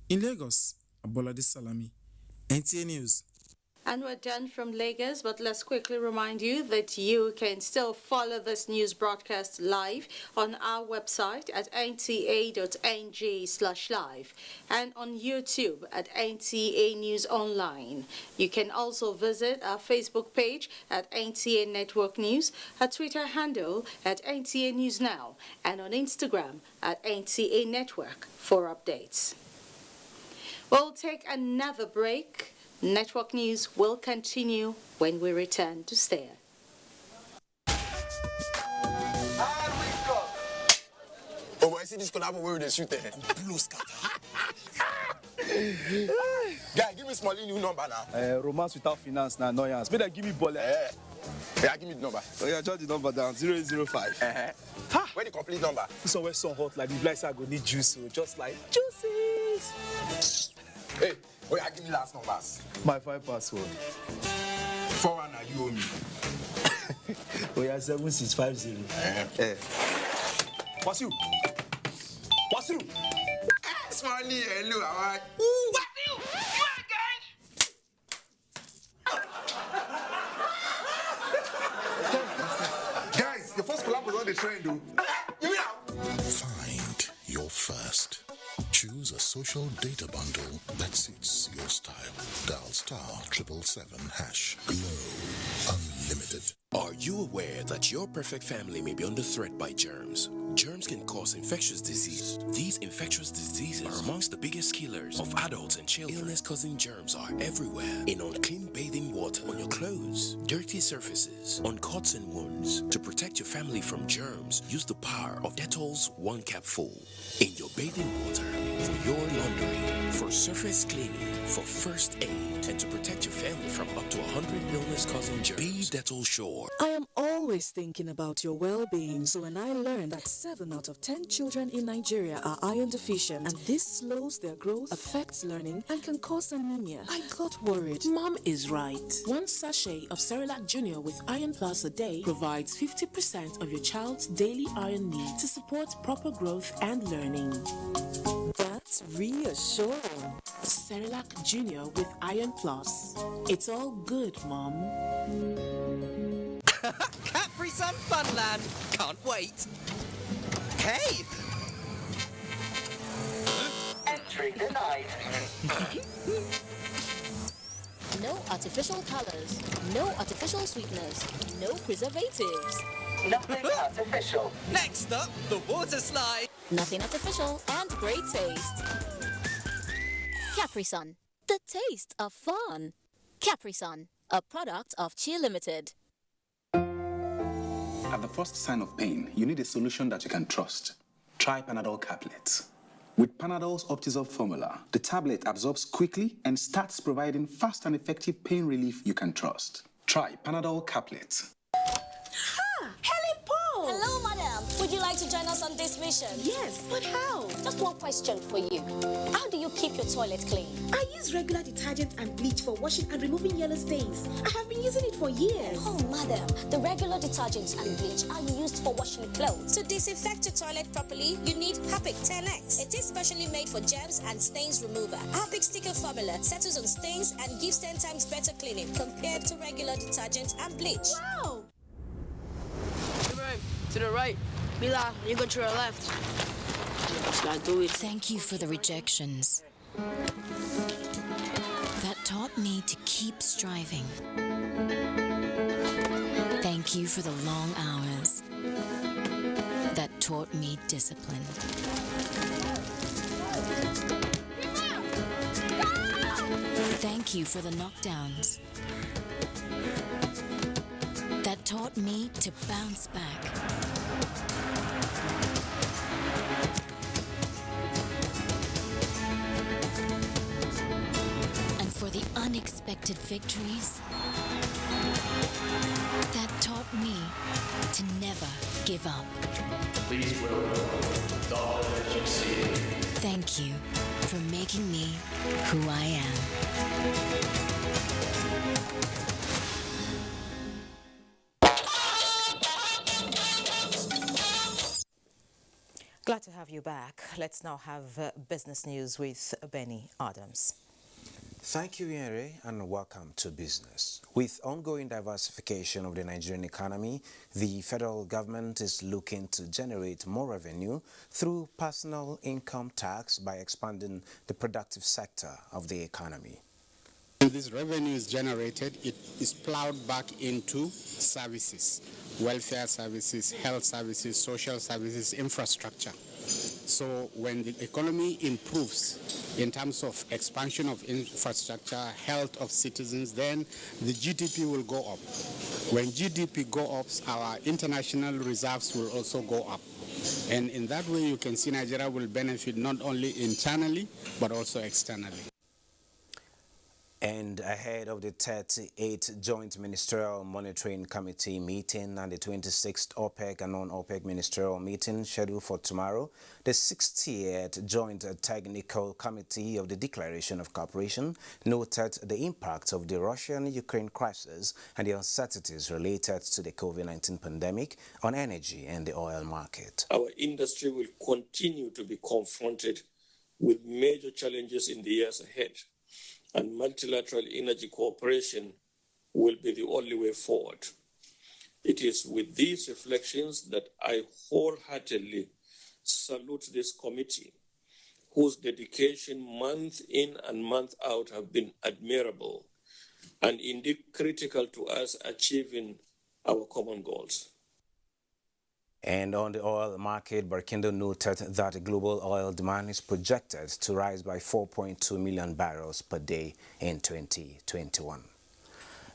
In Lagos, Abolade Salami, NTA News. And we're done from Lagos, but let's quickly remind you that you can still follow this news broadcast live on our website at nta.ng/live and on YouTube at NTA News Online. You can also visit our Facebook page at NTA Network News, our Twitter handle at NTA News Now, and on Instagram at NTA Network for updates. We'll take another break. Network News will continue when we return to stay. Oh, I see this collab where they shoot there. Blue scatter. Guy, give me small new number now. Romance without finance now, annoyance. Better give me bullet. Yeah, give me the number. Oh, yeah, jot the number down. 005. Where the complete number? This one so hot like the blind side go need juice, so just like juices. Hey, oh, yeah, give me last numbers. My 5 password. 41 now you owe me. Oh, yeah, 7650. What's you? What's you? Smarty, hello, all right. What's you? Guys, your first collab was on the train, dude. Find your first. Choose a social data bundle that suits your style. Dial *777# Glow Unlimited. Are you aware that your perfect family may be under threat by germs? Germs can cause infectious disease. These infectious diseases are amongst the biggest killers of adults and children. Illness-causing germs are everywhere. In unclean bathing water, on your clothes, dirty surfaces, on cuts and wounds. To protect your family from germs, use the power of Dettol's 1 capful. In your bathing water, for your laundry, for surface cleaning, for first aid, and to protect your family from up to 100 illness-causing germs. Be Dettol Sure. I am always thinking about your well-being, so when I learned that 7 out of 10 children in Nigeria are iron deficient, and this slows their growth, affects learning, and can cause anemia, I got worried. Mom is right. 1 sachet of Cerelac Junior with Iron Plus a day provides 50% of your child's daily iron need to support proper growth and learning. That's reassuring. Cerelac Junior with Iron Plus. It's all good, Mom. Capri Sun Funland. Can't wait. Hey! Entry denied. No artificial colors, no artificial sweeteners, no preservatives. Nothing artificial. Next up, the water slide. Nothing artificial and great taste. Capri Sun, the taste of fun. Capri Sun, a product of Chi Limited. At the first sign of pain, you need a solution that you can trust. Try Panadol Caplets. With Panadol's Optizol formula, the tablet absorbs quickly and starts providing fast and effective pain relief you can trust. Try Panadol Caplets. Hello, madam. Would you like to join us on this mission? Yes, but how? Just one question for you. How do you keep your toilet clean? I use regular detergent and bleach for washing and removing yellow stains. I have been using it for years. Oh, madam, the regular detergents and bleach are used for washing clothes. To disinfect your toilet properly, you need Harpic 10X. It is specially made for germs and stains remover. Harpic sticker formula settles on stains and gives 10 times better cleaning compared to regular detergent and bleach. Wow! To the right. Mila, you go to the left. Just gotta do it. Thank you for the rejections. That taught me to keep striving. Thank you for the long hours that taught me discipline. Thank you for the knockdowns that taught me to bounce back. And for the unexpected victories that taught me to never give up. Please welcome Dr. Judicial. Thank you for making me who I am. Glad to have you back. Let's now have business news with Benny Adams. Thank you, Henry, and welcome to business. With ongoing diversification of the Nigerian economy, the federal government is looking to generate more revenue through personal income tax by expanding the productive sector of the economy. This revenue is generated, it is plowed back into services, welfare services, health services, social services, infrastructure. So when the economy improves in terms of expansion of infrastructure, health of citizens, then the GDP will go up. When GDP go up, our international reserves will also go up. And in that way, you can see Nigeria will benefit not only internally, but also externally. And ahead of the 38th Joint Ministerial Monitoring Committee meeting and the 26th OPEC and non-OPEC Ministerial meeting scheduled for tomorrow, the 60th Joint Technical Committee of the Declaration of Cooperation noted the impact of the Russian-Ukraine crisis and the uncertainties related to the COVID-19 pandemic on energy and the oil market. Our industry will continue to be confronted with major challenges in the years ahead, and multilateral energy cooperation will be the only way forward. It is with these reflections that I wholeheartedly salute this committee, whose dedication month in and month out have been admirable and indeed critical to us achieving our common goals. And on the oil market, Barkindo noted that global oil demand is projected to rise by 4.2 million barrels per day in 2021.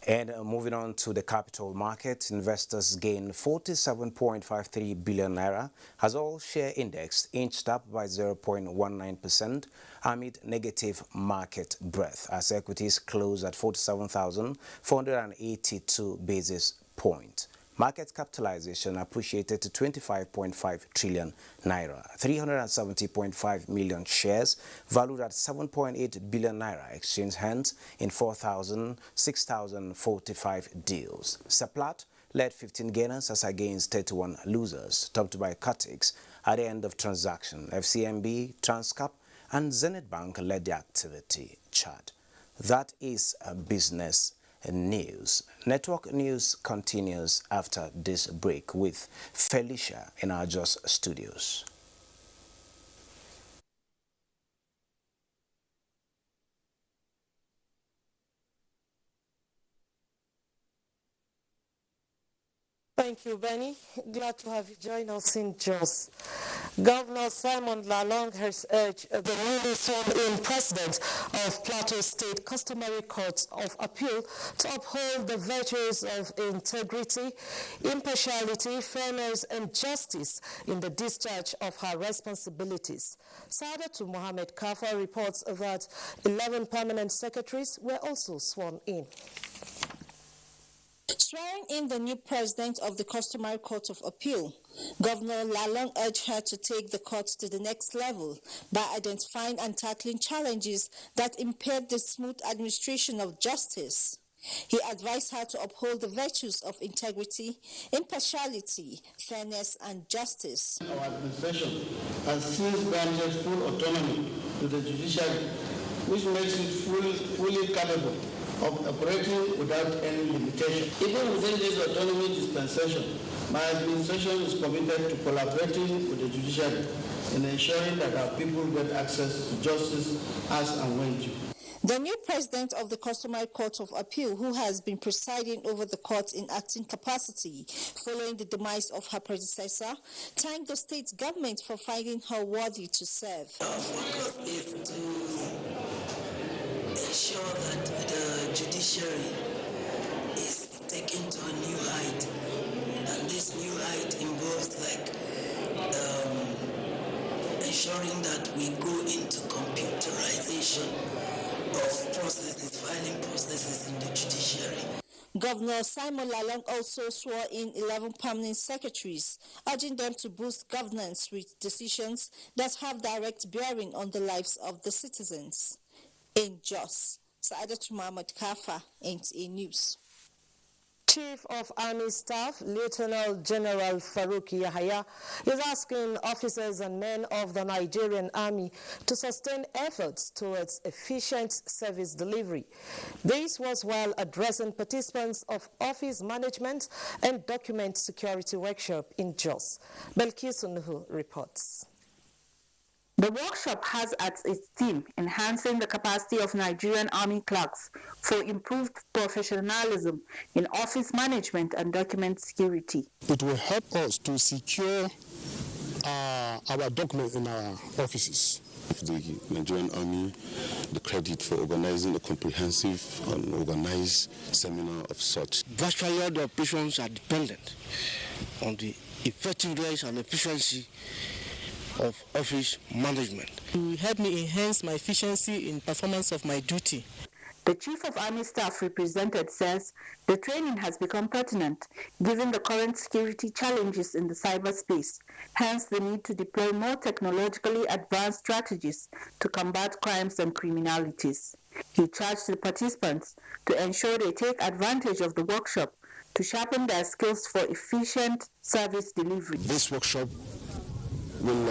And moving on to the capital market, investors gained 47.53 billion naira as all share index inched up by 0.19% amid negative market breadth as equities closed at 47,482 basis points. Market capitalization appreciated to 25.5 trillion naira. 370.5 million shares valued at 7.8 billion naira exchanged hands in 6,045 deals. Seplat led 15 gainers as against 31 losers, topped by Catix at the end of transaction. FCMB, Transcap, and Zenith Bank led the activity chart. That is a business news. Network news continues after this break with Felicia in our Jos studios. Thank you, Benny. Glad to have you join us in Jos. Governor Simon Lalong has urged the newly sworn-in president of Plateau State Customary Court of Appeal to uphold the virtues of integrity, impartiality, fairness, and justice in the discharge of her responsibilities. Saadatu Mohammed Kafa reports that 11 permanent secretaries were also sworn in. Swearing in the new president of the Customary Court of Appeal, Governor Lalong urged her to take the court to the next level by identifying and tackling challenges that impaired the smooth administration of justice. He advised her to uphold the virtues of integrity, impartiality, fairness, and justice. Our administration has since granted full autonomy to the judiciary, which makes it fully capable of operating without any limitation. Even within this autonomy dispensation, my administration is committed to collaborating with the judiciary in ensuring that our people get access to justice as and when due. The new President of the Customary Court of Appeal, who has been presiding over the court in acting capacity following the demise of her predecessor, thanked the state government for finding her worthy to serve. Our focus is to ensure that the judiciary is taken to a new height, and this new height involves ensuring that we go into computerization of processes, filing processes in the judiciary. Governor Simon Lalong also swore in 11 permanent secretaries, urging them to boost governance with decisions that have direct bearing on the lives of the citizens. In Jos, Saadat Muhammad Kafa, NTA News. Chief of Army Staff, Lieutenant General Farouk Yahaya, is asking officers and men of the Nigerian Army to sustain efforts towards efficient service delivery. This was while addressing participants of Office Management and Document Security Workshop in Jos. Belkis Nuhu reports. The workshop has at its theme enhancing the capacity of Nigerian Army clerks for improved professionalism in office management and document security. It will help us to secure our documents in our offices. The Nigerian Army the credit for organizing a comprehensive and organized seminar of such. Virtually all the operations are dependent on the effectiveness and efficiency of office management. It will help me enhance my efficiency in performance of my duty. The Chief of Army Staff represented says the training has become pertinent given the current security challenges in the cyberspace, hence the need to deploy more technologically advanced strategies to combat crimes and criminalities. He charged the participants to ensure they take advantage of the workshop to sharpen their skills for efficient service delivery. This workshop will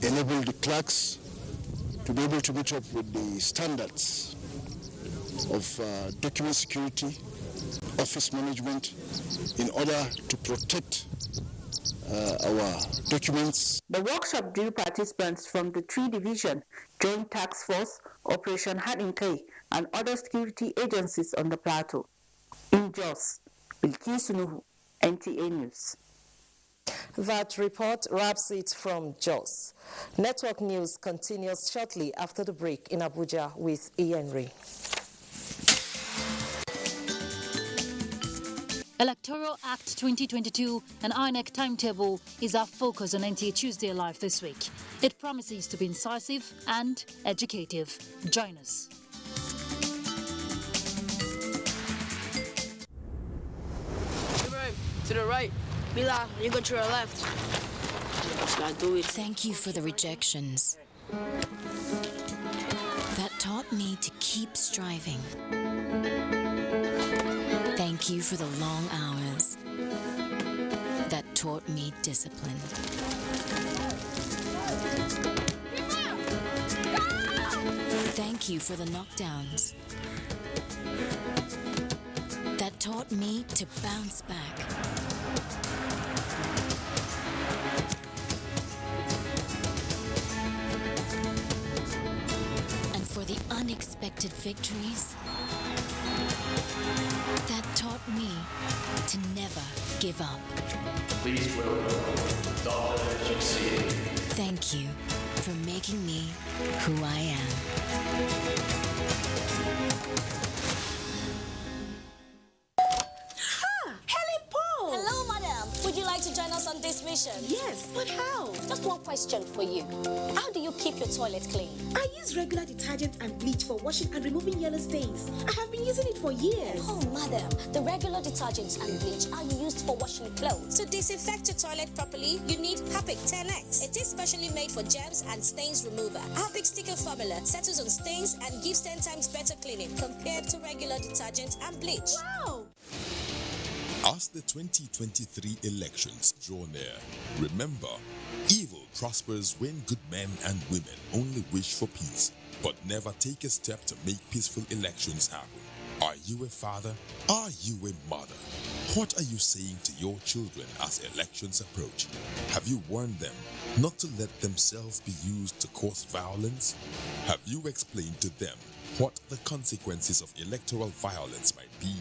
enable the clerks to be able to meet up with the standards of document security, office management, in order to protect our documents. The workshop drew participants from the 3 Division, Joint Task Force, Operation Hadinkai, and other security agencies on the plateau. In Jos, Bilkis Nuhu, NTA News. That report wraps it from Jos. Network news continues shortly after the break in Abuja with Ian Ray. Electoral Act 2022 and INEC timetable is our focus on NTA Tuesday Live this week. It promises to be incisive and educative. Join us. To the right. Mila, you go to the left. Thank you for the rejections. That taught me to keep striving. Thank you for the long hours. That taught me discipline. Thank you for the knockdowns. That taught me to bounce back. And for the unexpected victories, that taught me to never give up. Please welcome Dr. Judicial. Thank you for making me who I am. Mission. Yes, but how? Just one question for you. How do you keep your toilet clean? I use regular detergent and bleach for washing and removing yellow stains. I have been using it for years. Oh, madam, the regular detergents and bleach are used for washing clothes. To disinfect your toilet properly, you need Harpic 10X. It is specially made for germs and stains remover. Harpic sticker formula settles on stains and gives 10 times better cleaning compared to regular detergent and bleach. Wow! As the 2023 elections draw near, remember, evil prospers when good men and women only wish for peace, but never take a step to make peaceful elections happen. Are you a father? Are you a mother? What are you saying to your children as elections approach? Have you warned them not to let themselves be used to cause violence? Have you explained to them what the consequences of electoral violence might be?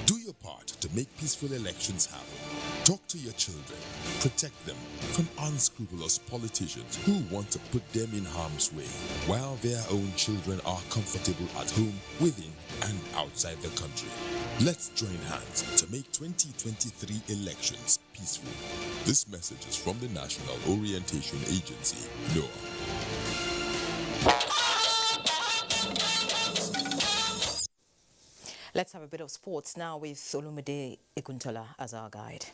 Do your part to make peaceful elections happen. Talk to your children. Protect them from unscrupulous politicians who want to put them in harm's way, while their own children are comfortable at home, within and outside the country. Let's join hands to make 2023 elections peaceful. This message is from the National Orientation Agency, NOAA. Let's have a bit of sports now with Olumide Ekuntola as our guide.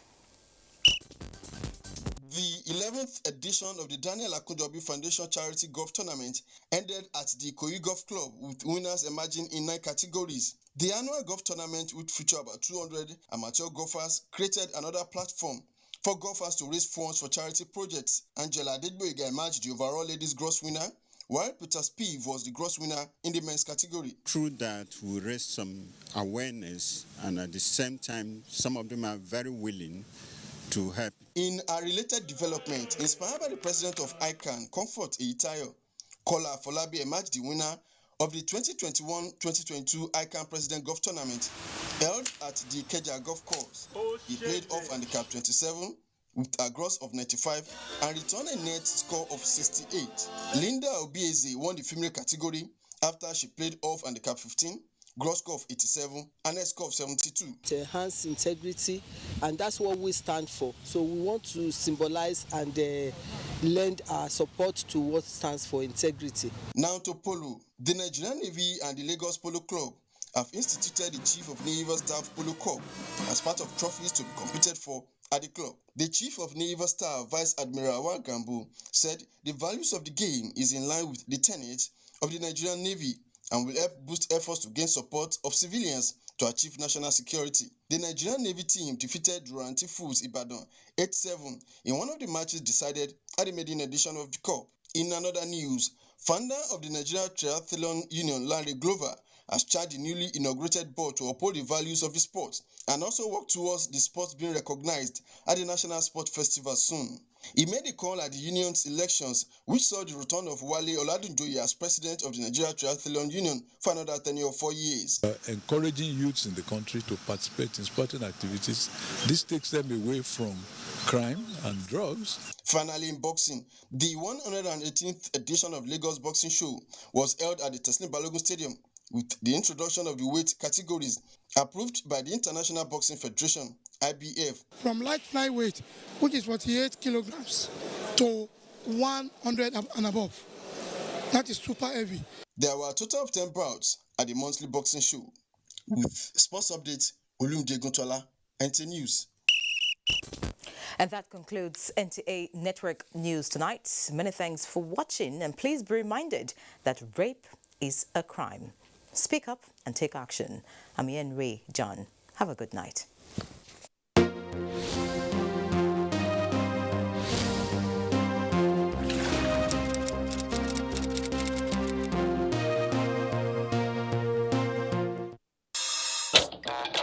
The 11th edition of the Daniel Akunjobi Foundation Charity Golf Tournament ended at the Ikoyi Golf Club with winners emerging in 9 categories. The annual golf tournament, which featured about 200 amateur golfers, created another platform for golfers to raise funds for charity projects. Angela Adegboyega emerged the overall ladies gross winner, while Peter Spiv was the gross winner in the men's category. Through that, we raised some awareness, and at the same time, some of them are very willing to help. In a related development, inspired by the president of ICANN, Comfort Eitayo, Kola Afolabi emerged the winner of the 2021-2022 ICANN President Golf Tournament held at the Ikeja Golf Course. He played off handicap 27 with a gross of 95 and returned a net score of 68. Linda Obieze won the female category after she played off handicap 15, gross score of 87 and a score of 72. To enhance integrity, and that's what we stand for. So we want to symbolize and lend our support to what stands for integrity. Now to polo. The Nigerian Navy and the Lagos Polo Club have instituted the Chief of Naval Staff Polo Cup as part of trophies to be competed for at the club. The Chief of Naval Staff, Vice Admiral Awal Gambo, said the values of the game is in line with the tenets of the Nigerian Navy and will help boost efforts to gain support of civilians to achieve national security. The Nigerian Navy team defeated Duranti Fools Ibadan 8-7 in one of the matches decided at the maiden edition of the Cup. In another news, founder of the Nigerian Triathlon Union, Larry Glover, has charged the newly inaugurated board to uphold the values of the sport and also work towards the sport being recognized at the National Sport Festival soon. He made a call at the union's elections, which saw the return of Wale Oladunjoye as president of the Nigeria Triathlon Union for another tenure of 4 years. Encouraging youths in the country to participate in sporting activities, this takes them away from crime and drugs. Finally, in boxing, the 118th edition of Lagos Boxing Show was held at the Teslim Balogun Stadium with the introduction of the weight categories approved by the International Boxing Federation, IBF. From light flyweight, which is 48 kilograms, to 100 and above. That is super heavy. There were a total of 10 bouts at the monthly boxing show. With sports updates, Olumide Ekuntola, NTA News. And that concludes NTA Network News tonight. Many thanks for watching, and please be reminded that rape is a crime. Speak up and take action. I'm Ian Ray John. Have a good night.